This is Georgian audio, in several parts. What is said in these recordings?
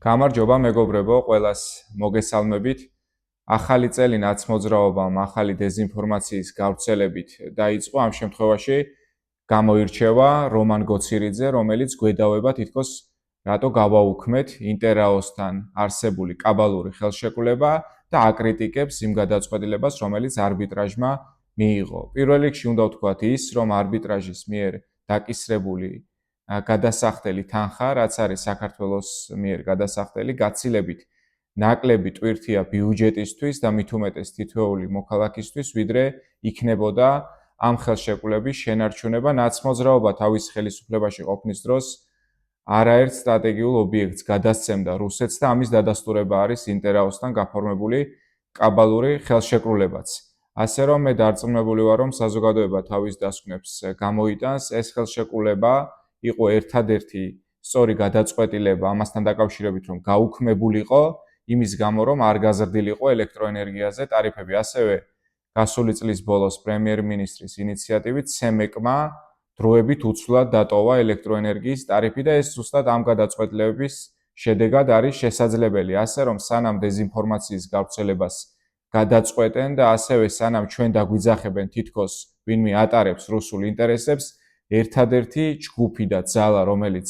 გამარჯობა მეგობრებო, ყველას მოგესალმებით. ახალი წელი ნაცმოძრაობამ, ახალი დეზინფორმაციის გავრცელებით დაიწყო. ამ შემთხვევაში გამოირჩევა რომან გოცირიძე, რომელიც გვედავება თითქოს რატო გავაუქმეთ ინტერაოსთან არსებული კაბალური ხელშეკრულება და აკრიტიკებს იმ გადაწყვეტილებას, რომელიც არბიტრაჟმა მიიღო. პირველ რიგში უნდა ვთქვათ ის, რომ არბიტრაჟის მიერ დაკისრებული გადასახდელი თანხა, რაც არის საქართველოს მიერ გადასახდელი, გაცილებით ნაკლები ტვირთია ბიუჯეტისთვის და მით უმეტეს თითოეული მოქალაქისთვის, ვიდრე იქნებოდა ამ ხელშეკრულების შენარჩუნება. ნაცმოძრაობა თავის ხელისუფლებაში ყოფნის დროს არაერთ სტრატეგიულ ობიექტს გადასცემდა რუსეთს და ამის დადასტურება არის ინტერაოსთან გაფორმებული კაბალური ხელშეკრულებაც. ასე რომ მე დარწმუნებული ვარ, რომ საზოგადოება თავის დასკვნებს გამოიტანს. ეს ხელშეკრულება იყო ერთადერთი სწორი გადაწყვეტილება ამასთან დაკავშირებით, რომ გაუქმებულიყო იმის გამო, რომ არ გაზრდილიყო ელექტროენერგიაზე ტარიფები. ასევე გასული წლის ბოლოს პრემიერ-მინისტრის ინიციატივით CEMEC-მა დროებით უცვლად დატოვა ელექტროენერგიის ტარიფი და ეს ზუსტად ამ გადაწყვეტილების შედეგად არის შესაძლებელი. ასე რომ სანამ დეზინფორმაციის გავრცელებას გადაწყვეტენ და ასევე სანამ ჩვენ დაგვიძახებენ თითქოს ვინმე ატარებს რუსულ ინტერესებს, ერთადერთი ჯგუფი და ძალა, რომელიც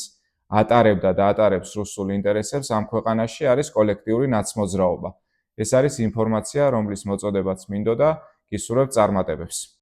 ატარებდა და ატარებს რუსულ ინტერესებს ამ ქვეყანაში არის კოლექტიური ნაცმოძრაობა. ეს არის ინფორმაცია, რომლის მოწოდებაც მინდოდა, გისურვებთ წარმატებებს.